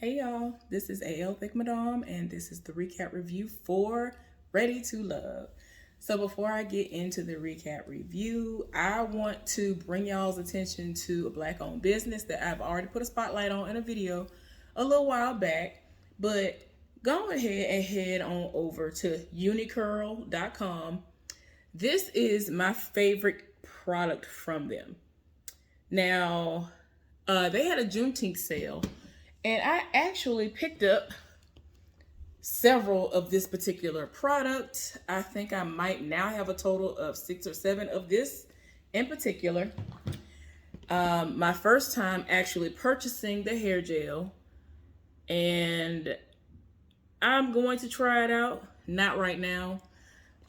Hey y'all, this is AL Thick Madame, and this is the recap review for Ready to Love. So, before I get into the recap review, I want to bring y'all's attention to a black owned business that I've already put a spotlight on in a video a little while back. But go ahead and head on over to unicurl.com. This is my favorite product from them. Now, they had a Juneteenth sale, and I actually picked up several of this particular product. I think I might now have a total of 6 or 7 of this in particular. My first time actually purchasing the hair gel, and I'm going to try it out. Not right now,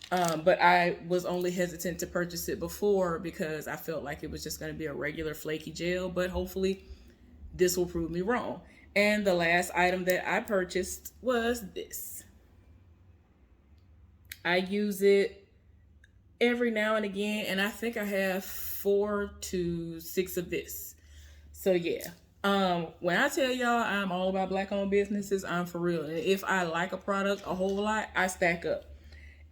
but I was only hesitant to purchase it before because I felt like it was just going to be a regular flaky gel, but hopefully this will prove me wrong. And the last item that I purchased was this. I use it every now and again, and I think I have 4 to 6 of this. So yeah. When I tell y'all I'm all about black owned businesses, I'm for real. And if I like a product a whole lot, I stack up.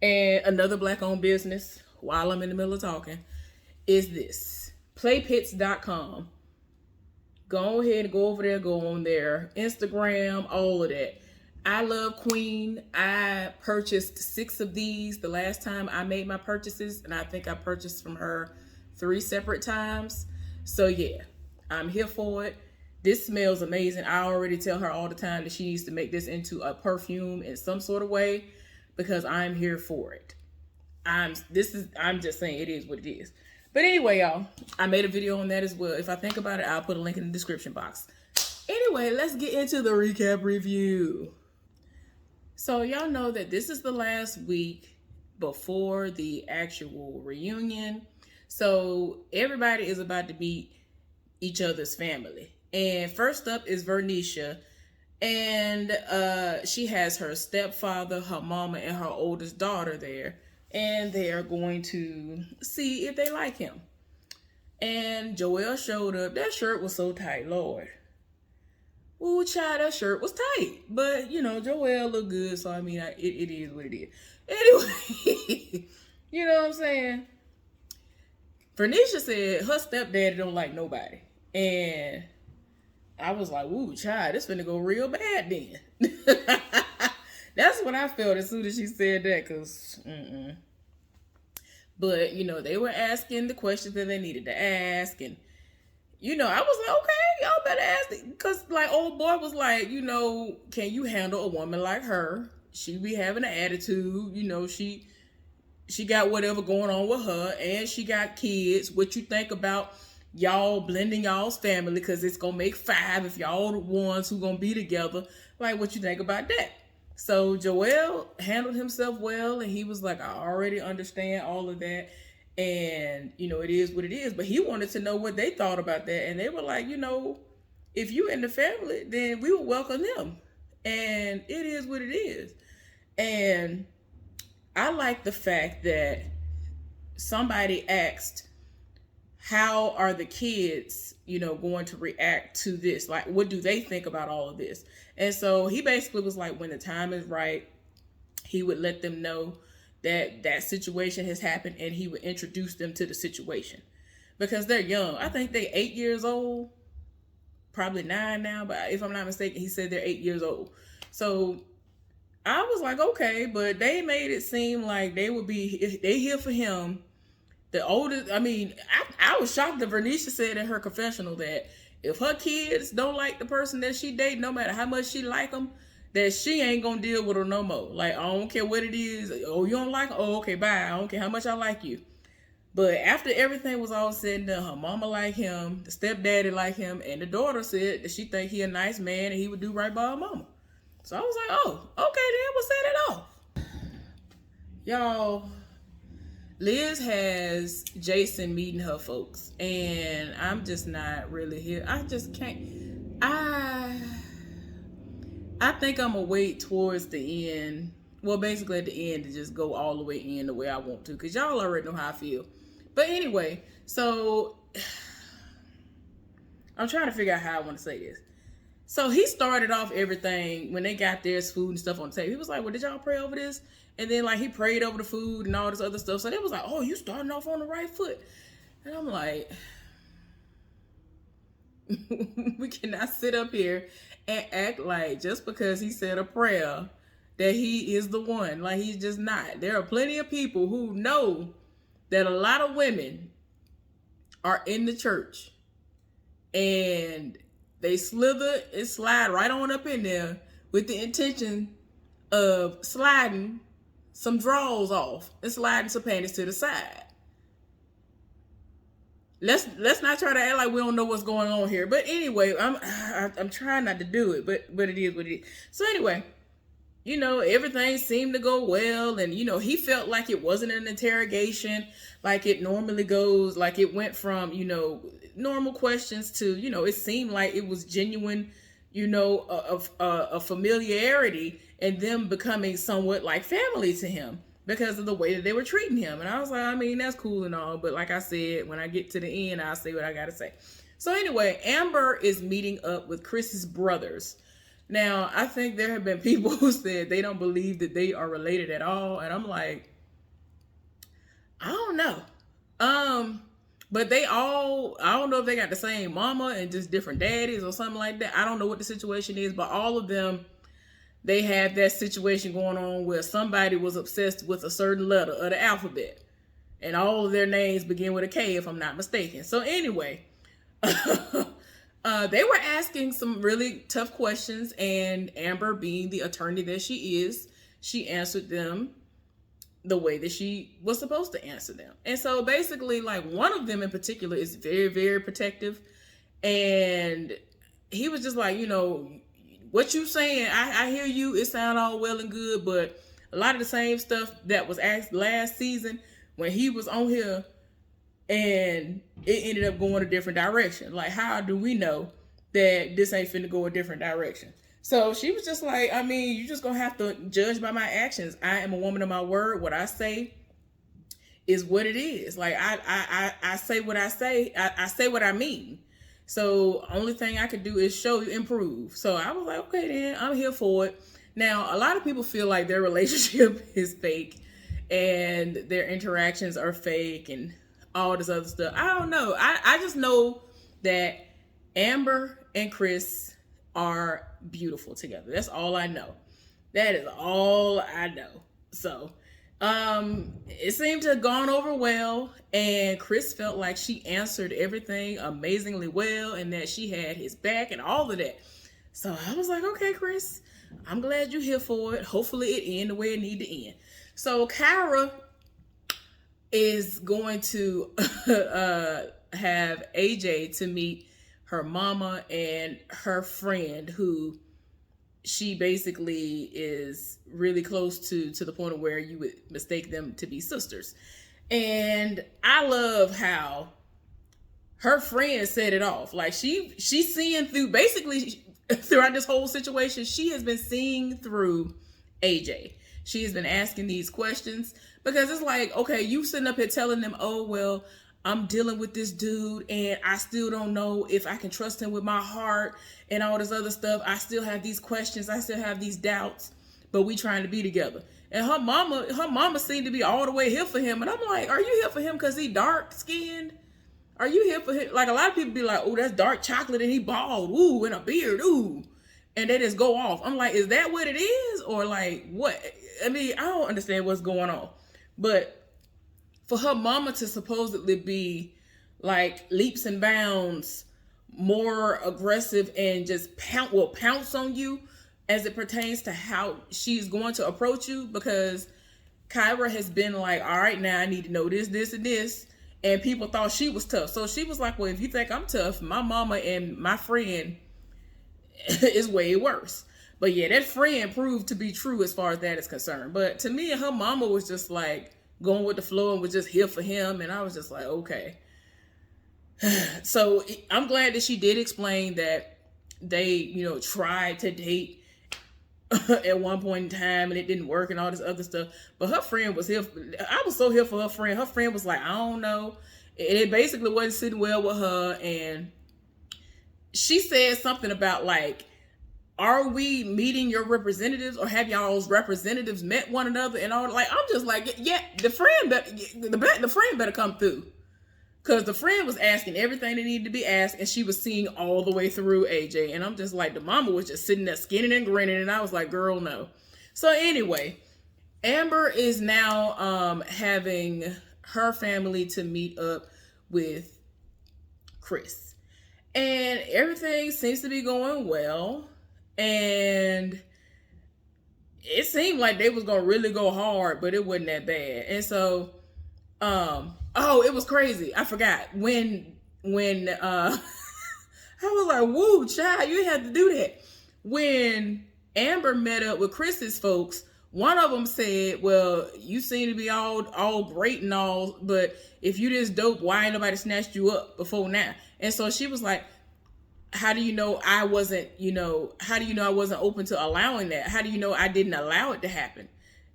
And another black owned business, while I'm in the middle of talking, is this. Playpits.com. Go ahead and go over there, go on there. Instagram, all of that. I love Queen. I purchased 6 of these the last time I made my purchases, and I think I purchased from her 3 separate times. So yeah, I'm here for it. This smells amazing. I already tell her all the time that she needs to make this into a perfume in some sort of way because I'm here for it. I'm just saying it is what it is. But anyway, y'all, I made a video on that as well. If I think about it, I'll put a link in the description box. Anyway, let's get into the recap review. So y'all know that this is the last week before the actual reunion. So everybody is about to meet each other's family. And first up is Vernisha. And she has her stepfather, her mama, and her oldest daughter there. And they are going to see if they like him. And Joelle showed up. That shirt was so tight, Lord. Ooh, child, that shirt was tight. But, you know, Joelle looked good, so I mean, it is what it is. Anyway, you know what I'm saying? Vernisha said her stepdaddy don't like nobody. And I was like, ooh, child, this finna go real bad then. That's what I felt as soon as she said that, because, But, you know, they were asking the questions that they needed to ask, and, you know, I was like, okay, y'all better ask, because, like, old boy was like, you know, can you handle a woman like her? She be having an attitude, you know, she got whatever going on with her, and she got kids. What you think about y'all blending y'all's family, because it's gonna make 5 if y'all the ones who gonna be together. Like, what you think about that? So Joel handled himself well, and he was like, I already understand all of that, and you know, it is what it is. But he wanted to know what they thought about that, and they were like, you know, if you in the family, then we will welcome them, and it is what it is. And I like the fact that somebody asked, how are the kids, you know, going to react to this? Like, what do they think about all of this? And so he basically was like, when the time is right, he would let them know that that situation has happened, and he would introduce them to the situation because they're young. I think they 8 years old, probably 9 now, but if I'm not mistaken, he said they're 8 years old. So I was like, okay, but they made it seem like they would be, if they here for him. The oldest, I mean, I was shocked that Vernisha said in her confessional that if her kids don't like the person that she dates, no matter how much she like them, that she ain't gonna deal with her no more. Like, I don't care what it is. Oh, you don't like her? Oh, okay, bye. I don't care how much I like you. But after everything was all said and done, her mama liked him, the stepdaddy liked him, and the daughter said that she think he a nice man and he would do right by her mama. So I was like, oh, okay then, we'll set it off. Y'all, Liz has Jason meeting her folks, and I'm just not really here. I just can't. I think I'm gonna wait towards the end. Well, basically at the end to just go all the way in the way I want to, because y'all already know how I feel. But anyway, so I'm trying to figure out how I want to say this. So he started off everything when they got their food and stuff on the table. He was like, well, did y'all pray over this? And then like he prayed over the food and all this other stuff. So they was like, oh, you starting off on the right foot. And I'm like, we cannot sit up here and act like just because he said a prayer that he is the one. Like, he's just not. There are plenty of people who know that a lot of women are in the church and they slither and slide right on up in there with the intention of sliding some drawers off and sliding some panties to the side. Let's not try to act like we don't know what's going on here. But anyway, I'm trying not to do it, but it is what it is. So anyway, you know, everything seemed to go well, and you know, he felt like it wasn't an interrogation like it normally goes. Like, it went from, you know, normal questions to, you know, it seemed like it was genuine, you know, a familiarity and them becoming somewhat like family to him because of the way that they were treating him. And I was like, I mean, that's cool and all, but like I said, when I get to the end, I'll say what I gotta say. So anyway, Amber is meeting up with Chris's brothers. Now, I think there have been people who said they don't believe that they are related at all. And I'm like, I don't know. But they all, I don't know if they got the same mama and just different daddies or something like that. I don't know what the situation is, but all of them, they had that situation going on where somebody was obsessed with a certain letter of the alphabet. And all of their names begin with a K, if I'm not mistaken. So anyway, they were asking some really tough questions, and Amber, being the attorney that she is, she answered them the way that she was supposed to answer them. And so basically, like, one of them in particular is very, very protective. And he was just like, you know, what you saying, I hear you, it sound all well and good, but a lot of the same stuff that was asked last season when he was on here, and it ended up going a different direction. Like, how do we know that this ain't finna go a different direction? So she was just like, I mean, you just gonna have to judge by my actions. I am a woman of my word. What I say is what it is. Like, I say what I say. I say what I mean. So only thing I could do is show you, improve. So I was like, okay, then I'm here for it. Now, a lot of people feel like their relationship is fake and their interactions are fake and all this other stuff. I don't know. I just know that Amber and Chris are beautiful together. That's all I know. That is all I know. So it seemed to have gone over well, and Chris felt like she answered everything amazingly well and that she had his back and all of that. So I was like, okay, Chris, I'm glad you're here for it. Hopefully it end the way it need to end. So Kyra is going to have AJ to meet her mama and her friend, who she basically is really close to the point of where you would mistake them to be sisters. And I love how her friend set it off. Like, she's seeing through, basically throughout this whole situation, she has been seeing through AJ. She has been asking these questions because it's like, okay, you sitting up here telling them, oh, well, I'm dealing with this dude and I still don't know if I can trust him with my heart and all this other stuff. I still have these questions. I still have these doubts, but we trying to be together. And her mama seemed to be all the way here for him. And I'm like, are you here for him because he dark skinned? Are you here for him? Like, a lot of people be like, oh, that's dark chocolate and he bald. Ooh, and a beard. Ooh. And they just go off. I'm like, is that what it is? Or like, what? I mean, I don't understand what's going on. But for her mama to supposedly be like leaps and bounds more aggressive and just pounce on you as it pertains to how she's going to approach you, because Kyra has been like, all right, now I need to know this, this, and this. And people thought she was tough. So she was like, well, if you think I'm tough, my mama and my friend is way worse. But yeah, that friend proved to be true as far as that is concerned. But to me, her mama was just like going with the flow and was just here for him. And I was just like, okay. So I'm glad that she did explain that they, you know, tried to date at one point in time and it didn't work and all this other stuff. But her friend was here. I was so here for her friend. Her friend was like, I don't know. It basically wasn't sitting well with her. And she said something about like, are we meeting your representatives, or have y'all's representatives met one another? And all, like, I'm just like, yeah, the friend better come through. Because the friend was asking everything that needed to be asked, and she was seeing all the way through AJ. And I'm just like, the mama was just sitting there skinning and grinning, and I was like, girl, no. So anyway, Amber is now having her family to meet up with Chris. And everything seems to be going well. And it seemed like they was going to really go hard, but it wasn't that bad. And so, oh, it was crazy. I forgot when I was like, woo, child, you had to do that. When Amber met up with Chris's folks, one of them said, well, you seem to be all great and all, but if you this dope, why ain't nobody snatched you up before now? And so she was like, how do you know I wasn't, how do you know I wasn't open to allowing that? How do you know I didn't allow it to happen?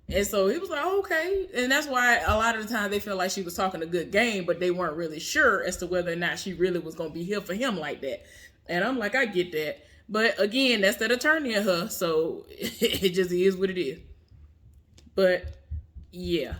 And so he was like, okay. And that's why a lot of the time they felt like she was talking a good game, but they weren't really sure as to whether or not she really was going to be here for him like that. And I'm like, I get that. But again, that's that attorney in her. So it just is what it is. But yeah.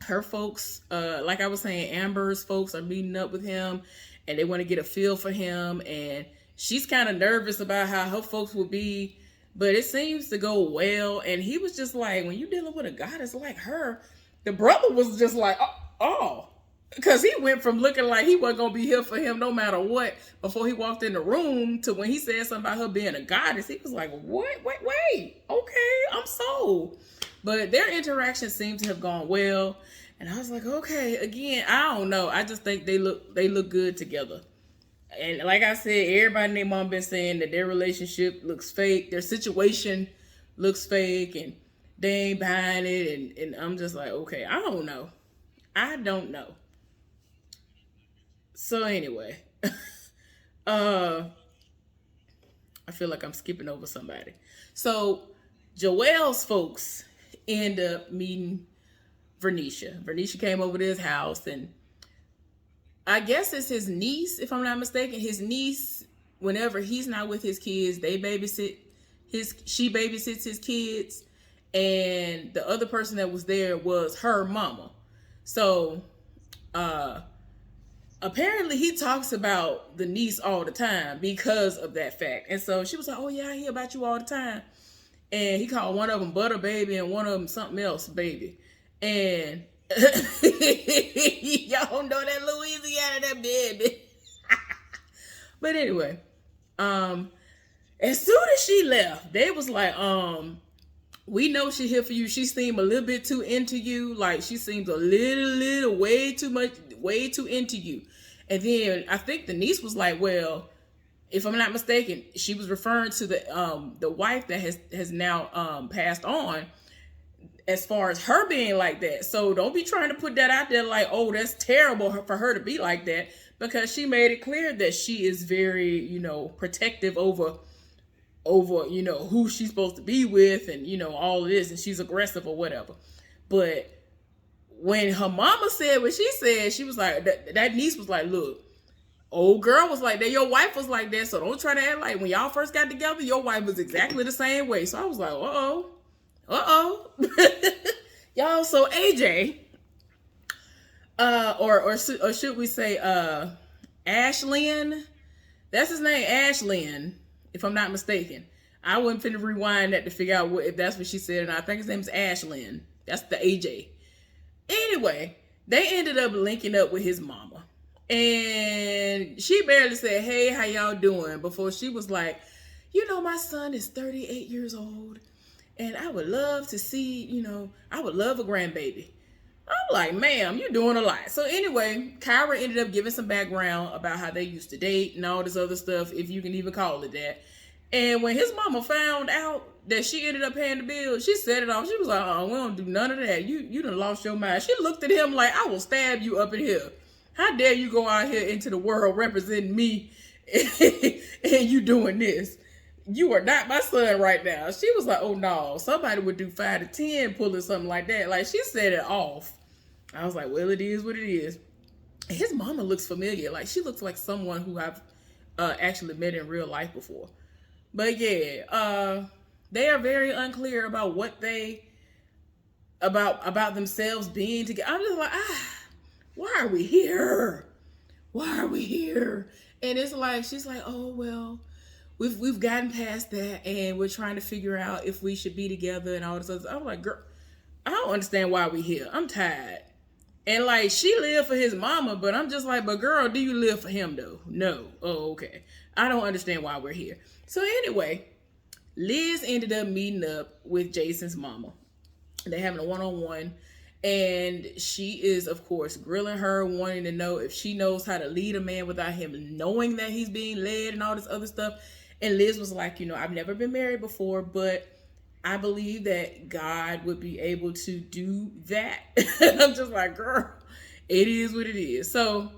Her folks, like I was saying, Amber's folks are meeting up with him and they want to get a feel for him. And she's kind of nervous about how her folks will be. But it seems to go well. And he was just like, when you're dealing with a goddess like her, the brother was just like, oh. Because he went from looking like he wasn't going to be here for him no matter what before he walked in the room to when he said something about her being a goddess. He was like, what? Wait. Okay, I'm sold. But their interaction seemed to have gone well. And I was like, okay, again, I don't know. I just think they look good together. And like I said, everybody and their mom been saying that their relationship looks fake. Their situation looks fake and they ain't buying it. And I'm just like, okay, I don't know. So anyway, I feel like I'm skipping over somebody. So Joel's folks end up meeting Vernisha. Vernisha came over to his house, and I guess it's his niece, if I'm not mistaken. His niece, whenever he's not with his kids, she babysits his kids, and the other person that was there was her mama. So apparently he talks about the niece all the time because of that fact. And so she was like, oh yeah, I hear about you all the time. And he called one of them Butter Baby and one of them something else Baby. And y'all know that Louisiana, that baby. But anyway, as soon as she left, they was like, we know she here for you. She seemed a little bit too into you. Like she seems a little way too into you. And then I think the niece was like, well, if I'm not mistaken, she was referring to the wife that has now passed on, as far as her being like that. So don't be trying to put that out there like, oh, that's terrible for her to be like that, because she made it clear that she is very, protective over, who she's supposed to be with and, all of this, and she's aggressive or whatever. But when her mama said what she said, she was like, that niece was like, look, old girl was like that. Your wife was like that. So don't try to act like when y'all first got together, your wife was exactly the same way. So I was like, uh-oh. Y'all, so AJ, or should we say Ashlyn? That's his name, Ashlyn, if I'm not mistaken. I wasn't finna rewind that to figure out if that's what she said, and I think his name is Ashlyn. That's the AJ. Anyway, they ended up linking up with his mama. And she barely said, hey, how y'all doing? Before she was like, my son is 38 years old. And I would love to see, I would love a grandbaby. I'm like, ma'am, you're doing a lot. So anyway, Kyra ended up giving some background about how they used to date and all this other stuff, if you can even call it that. And when his mama found out that she ended up paying the bill, she set it off. She was like, we don't do none of that. You done lost your mind. She looked at him like, I will stab you up in here. How dare you go out here into the world representing me and you doing this? You are not my son right now. She was like, oh no, somebody would do 5 to 10 pulling something like that. Like, she set it off. I was like, well, it is what it is. And his mama looks familiar. Like, she looks like someone who I've actually met in real life before. But yeah, they are very unclear about what they about themselves being together. I'm just like, why are we here? Why are we here? And it's like she's like, oh well, we've gotten past that, and we're trying to figure out if we should be together and all this other. I'm like, girl, I don't understand why we here. I'm tired. And like she lived for his mama, but I'm just like, but girl, do you live for him though? No. Oh, okay. I don't understand why we're here. So anyway, Liz ended up meeting up with Jason's mama. They're having a one-on-one, and she is, of course, grilling her, wanting to know if she knows how to lead a man without him knowing that he's being led and all this other stuff. And Liz was like, I've never been married before, but I believe that God would be able to do that. I'm just like, girl, it is what it is. So,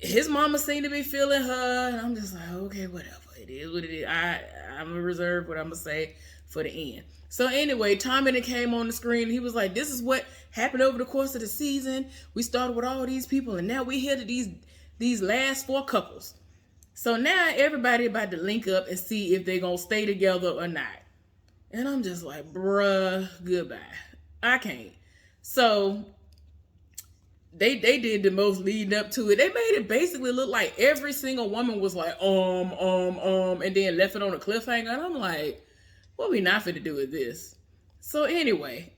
his mama seemed to be feeling her, and I'm just like, okay, whatever. It is what it is. I'm going to reserve what I'm going to say for the end. So anyway, Tommy then came on the screen. He was like, this is what happened over the course of the season. We started with all these people, and now we're here to these last 4 couples. So now everybody about to link up and see if they're going to stay together or not. And I'm just like, bruh, goodbye. I can't. So they did the most leading up to it. They made it basically look like every single woman was like, and then left it on a cliffhanger. And I'm like, what we not finna do with this? So anyway,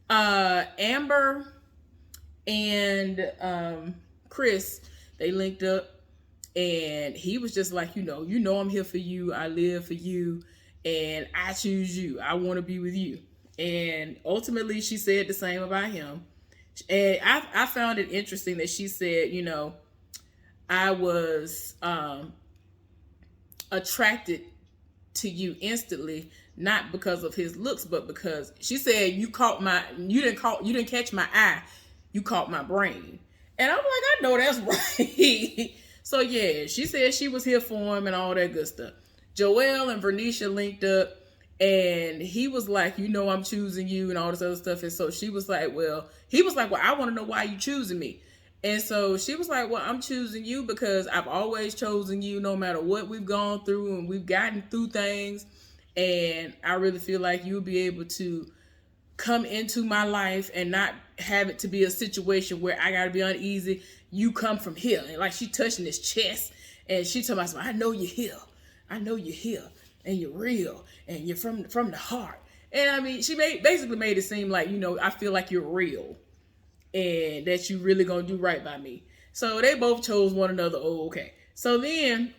Amber and Chris, they linked up, and he was just like, I'm here for you. I live for you, and I choose you. I want to be with you. And ultimately, she said the same about him. And I found it interesting that she said, I was attracted to you instantly, not because of his looks, but because she said you didn't catch my eye, you caught my brain. And I'm like, I know that's right. So yeah, she said she was here for him and all that good stuff. Joelle and Vernisha linked up, and he was like, I'm choosing you and all this other stuff. And so she was like, he was like, I want to know why you choosing me. And so she was like, I'm choosing you because I've always chosen you no matter what we've gone through, and we've gotten through things. And I really feel like you'll be able to come into my life and not have it to be a situation where I got to be uneasy. You come from here. And like she touching his chest, and she told me, I know you're here. I know you're here, and you're real, and you're from the heart. And I mean, she basically made it seem like, I feel like you're real, and that you really gonna do right by me. So they both chose one another. Oh, okay. So then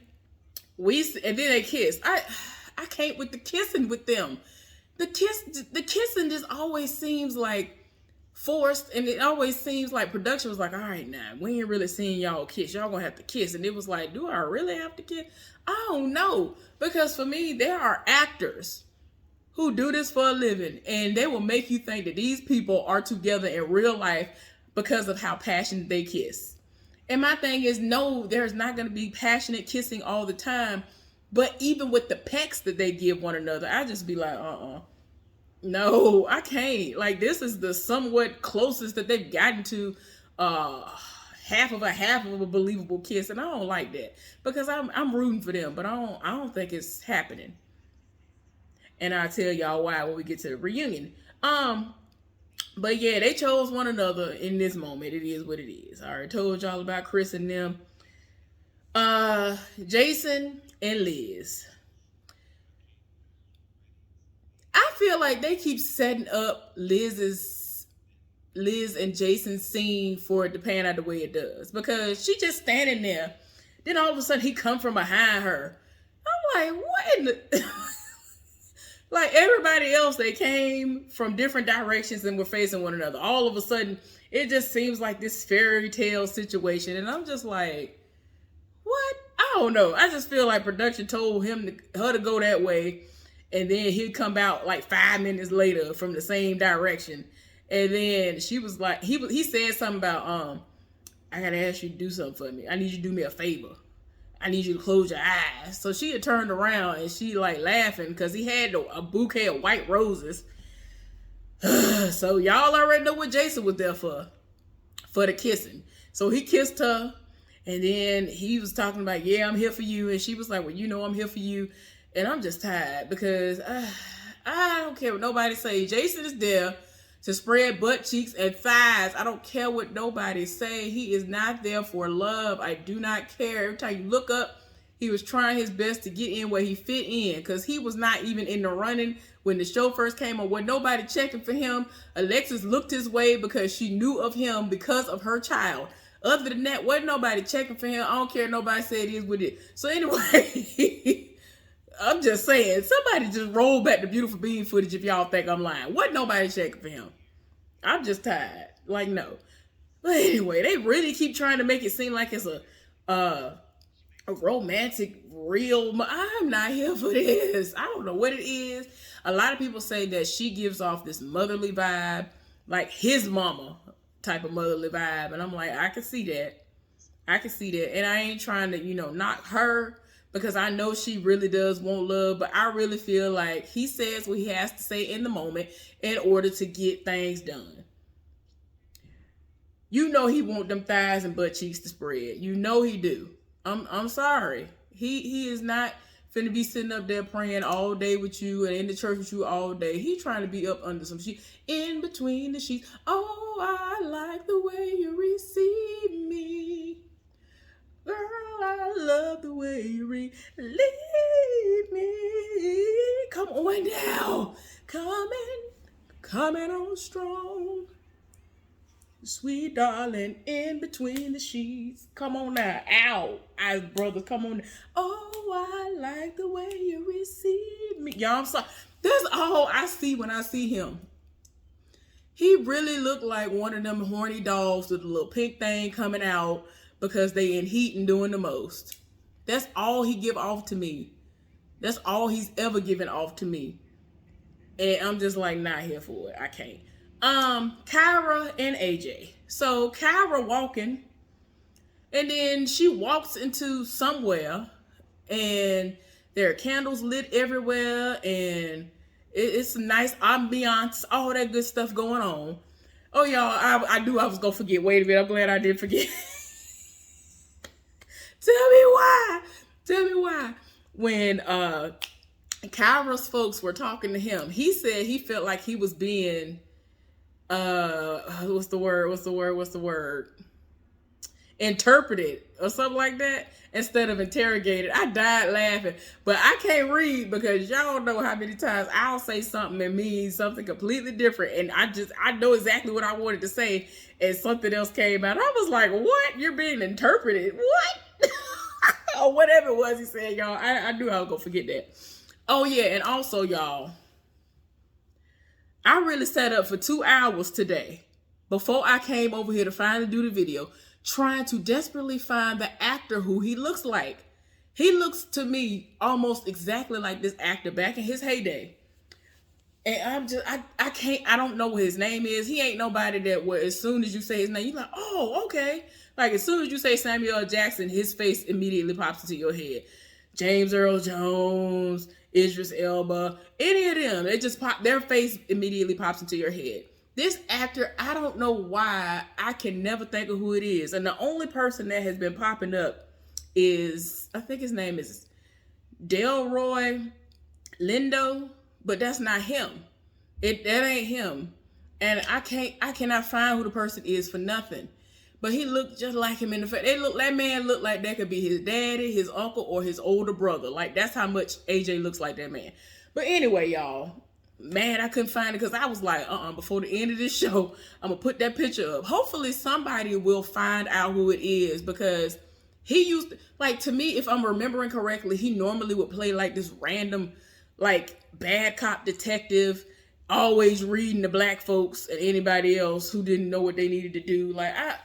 then they kissed. I can't with the kissing with them. The kissing just always seems like forced, and it always seems like production was like, all right, now we ain't really seeing y'all kiss. Y'all gonna have to kiss. And it was like, do I really have to kiss? I don't know, because for me, there are actors who do this for a living, and they will make you think that these people are together in real life because of how passionate they kiss. And my thing is, no, there's not going to be passionate kissing all the time, but even with the pecks that they give one another, I just be like, no, I can't. Like, this is the somewhat closest that they've gotten to half of a believable kiss, and I don't like that, because I'm rooting for them, but I don't think it's happening. And I'll tell y'all why when we get to the reunion. But yeah, they chose one another in this moment. It is what it is. I already told y'all about Chris and them. Jason and Liz. I feel like they keep setting up Liz and Jason's scene for it to pan out the way it does. Because she just standing there. Then all of a sudden he come from behind her. I'm like, what in the... Like everybody else, they came from different directions and were facing one another. All of a sudden, it just seems like this fairy tale situation. And I'm just like, what? I don't know. I just feel like production told her to go that way. And then he'd come out like 5 minutes later from the same direction. And then she was like, he said something about, I gotta ask you to do something for me. I need you to do me a favor. I need you to close your eyes. So she had turned around and she like laughing because he had a bouquet of white roses. So y'all already know what Jason was there for the kissing. So he kissed her, And then he was talking about, yeah, I'm here for you. And she was like, well, you know, I'm here for you. And I'm just tired because I don't care what nobody say. Jason is there to spread butt cheeks and thighs. I don't care what nobody say. He is not there for love. I do not care. Every time you look up, he was trying his best to get in where he fit in, because he was not even in the running when the show first came on. Wasn't nobody checking for him. Alexis looked his way because she knew of him because of her child. Other than that, wasn't nobody checking for him. I don't care. Nobody said it is what it is. So anyway, I'm just saying, somebody just roll back the Beautiful Bean footage if y'all think I'm lying. Wasn't nobody checking for him. I'm just tired. Like, no. But anyway, they really keep trying to make it seem like it's a romantic, real. I'm not here for this. I don't know what it is. A lot of people say that she gives off this motherly vibe, like his mama type of motherly vibe. And I'm like, I can see that. I can see that. And I ain't trying to, knock her, because I know she really does want love. But I really feel like he says what he has to say in the moment in order to get things done. You know he want them thighs and butt cheeks to spread. You know he do. I'm sorry. He is not finna be sitting up there praying all day with you and in the church with you all day. He trying to be up under some sheets, in between the sheets. Oh, I like the way you receive me. Girl, I love the way you relieve me. Come on now. Coming on strong. Sweet darling, in between the sheets. Come on now. Ow. Eyes, brothers, come on now. Oh, I like the way you receive me. Y'all, I'm sorry. That's all I see when I see him. He really looked like one of them horny dogs with a little pink thing coming out because they in heat and doing the most. That's all he give off to me. That's all he's ever given off to me. And I'm just like, not here for it. I can't. Kyra and AJ. So Kyra walking, and then she walks into somewhere, and there are candles lit everywhere, and it's a nice ambiance, all that good stuff going on. Oh, y'all, I was gonna forget. Wait a minute, I'm glad I did forget. Tell me why. When Kyra's folks were talking to him, he said he felt like he was being what's the word? Interpreted or something like that instead of interrogated. I died laughing, but I can't read because y'all know how many times I'll say something and mean something completely different, and I know exactly what I wanted to say and something else came out. I was like, what? You're being interpreted? What? Or whatever it was he said, y'all. I knew I was gonna forget that. Oh yeah, and also y'all, I really sat up for 2 hours today before I came over here to finally do the video, trying to desperately find the actor who he looks like. He looks to me almost exactly like this actor back in his heyday. And I don't know what his name is. He ain't nobody that as soon as you say his name, you're like, oh, okay. Like as soon as you say Samuel L. Jackson, his face immediately pops into your head. James Earl Jones, Idris Elba, any of them, they just pop, their face immediately pops into your head. This actor, I don't know why, I can never think of who it is. And the only person that has been popping up is, I think his name is Delroy Lindo, but that's not him. That ain't him. And I cannot find who the person is for nothing. But he looked just like him in the face. That man looked like that could be his daddy, his uncle, or his older brother. Like, that's how much AJ looks like that man. But anyway, y'all, man, I couldn't find it because I was like, before the end of this show, I'm going to put that picture up. Hopefully somebody will find out who it is, because he used, like, to me, if I'm remembering correctly, he normally would play like this random, like, bad cop detective, always reading the black folks and anybody else who didn't know what they needed to do. Like, I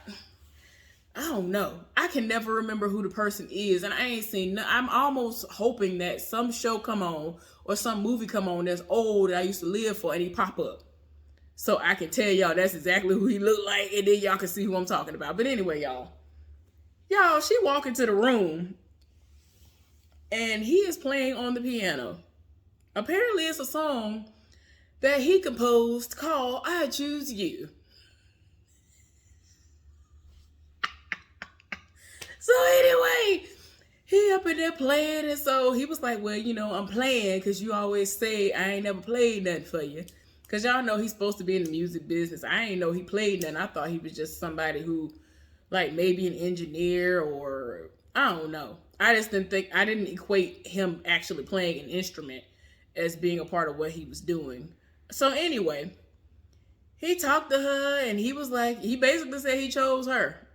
don't know. I can never remember who the person is, and I ain't seen. I'm almost hoping that some show come on or some movie come on that's old that I used to live for, and he pop up, so I can tell y'all that's exactly who he looked like, and then y'all can see who I'm talking about. But anyway, y'all, she walk into the room, and he is playing on the piano. Apparently, it's a song that he composed called "I Choose You." So anyway, he up in there playing, and so he was like, well, I'm playing because you always say I ain't never played nothing for you. Because y'all know he's supposed to be in the music business. I ain't know he played nothing. I thought he was just somebody who, like, maybe an engineer, or I don't know. I didn't equate him actually playing an instrument as being a part of what he was doing. So anyway, he talked to her, and he was like, he basically said he chose her.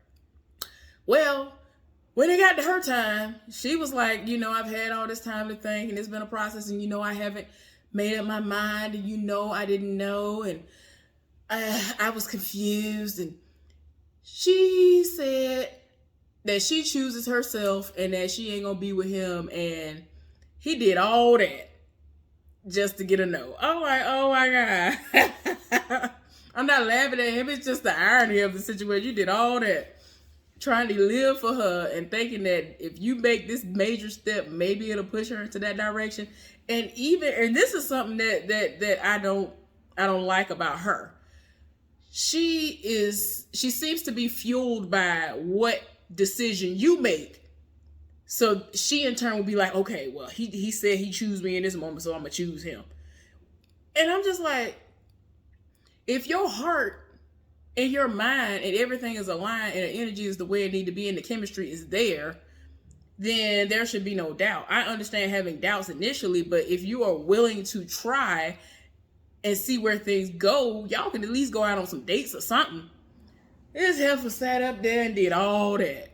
Well, when it got to her time, she was like, I've had all this time to think, and it's been a process, and I haven't made up my mind, and I didn't know, and I was confused. And she said that she chooses herself and that she ain't gonna be with him, and he did all that just to get a no. I'm like, oh my God. I'm not laughing at him, it's just the irony of the situation. You did all that trying to live for her and thinking that if you make this major step, maybe it'll push her into that direction. And this is something that I don't like about her. She seems to be fueled by what decision you make. So she in turn will be like, okay, well, he said he choose me in this moment, so I'm gonna choose him. And I'm just like, if your heart and your mind and everything is aligned and the energy is the way it need to be and the chemistry is there, then there should be no doubt. I understand having doubts initially, but if you are willing to try and see where things go, y'all can at least go out on some dates or something. This heifer sat up there and did all that.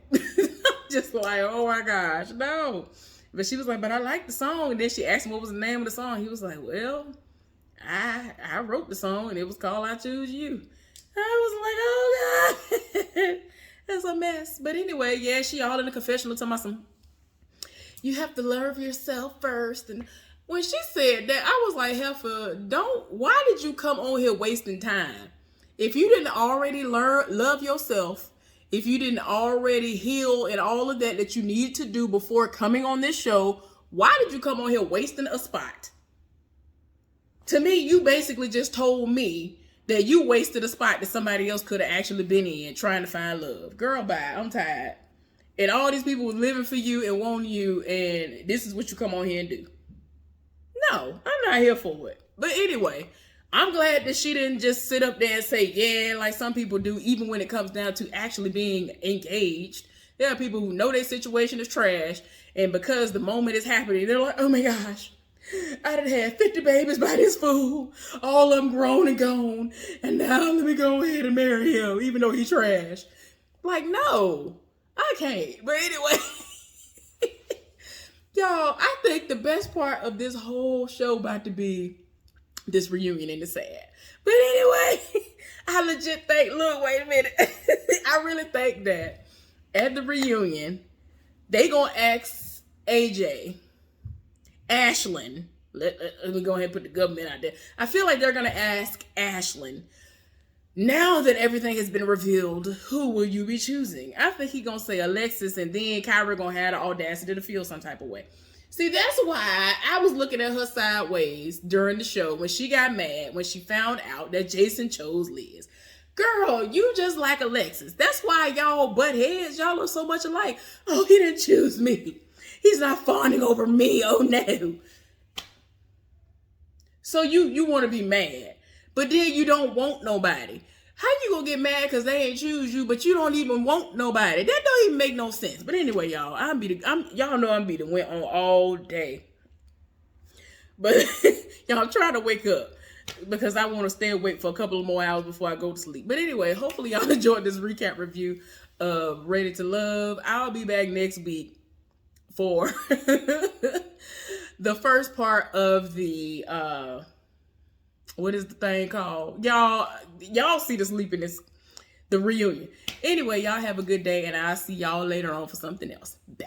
Just like, oh my gosh, no. But she was like, but I like the song. And then she asked him what was the name of the song. He was like, well, I wrote the song and it was called I Choose You. I was like, oh God, that's a mess. But anyway, yeah, she all in the confessional talking about some, you have to love yourself first. And when she said that, I was like, heifer, why did you come on here wasting time? If you didn't already love yourself, if you didn't already heal and all of that you needed to do before coming on this show, why did you come on here wasting a spot? To me, you basically just told me that you wasted a spot that somebody else could have actually been in trying to find love. Girl, bye. I'm tired. And all these people was living for you and wanting you, and this is what you come on here and do. No, I'm not here for it. But anyway, I'm glad that she didn't just sit up there and say, yeah, like some people do, even when it comes down to actually being engaged. There are people who know their situation is trash, and because the moment is happening, they're like, oh my gosh, I done had 50 babies by this fool, all of them grown and gone, and now let me go ahead and marry him, even though he's trash. Like, no, I can't. But anyway, y'all, I think the best part of this whole show about to be this reunion, and it's sad. But anyway, I legit think, look, wait a minute. I really think that at the reunion, they gonna ask Ashlyn, let me go ahead and put the government out there. I feel like they're gonna ask Ashlyn, now that everything has been revealed, who will you be choosing? I think he gonna say Alexis, and then Kyra gonna have the audacity to feel some type of way. See, that's why I was looking at her sideways during the show when she got mad when she found out that Jason chose Liz. Girl, you just like Alexis. That's why y'all butt heads. Y'all look so much alike. Oh, he didn't choose me. He's not fawning over me. Oh, no. So you want to be mad, but then you don't want nobody. How you gonna get mad because they ain't choose you, but you don't even want nobody? That don't even make no sense. But anyway, y'all, y'all know I'm went on all day. But y'all try to wake up because I want to stay awake for a couple of more hours before I go to sleep. But anyway, hopefully y'all enjoyed this recap review of Ready to Love. I'll be back next week for the first part of the what is the thing called? Y'all see the sleepiness, the reunion. Anyway, y'all have a good day, and I'll see y'all later on for something else. Bye.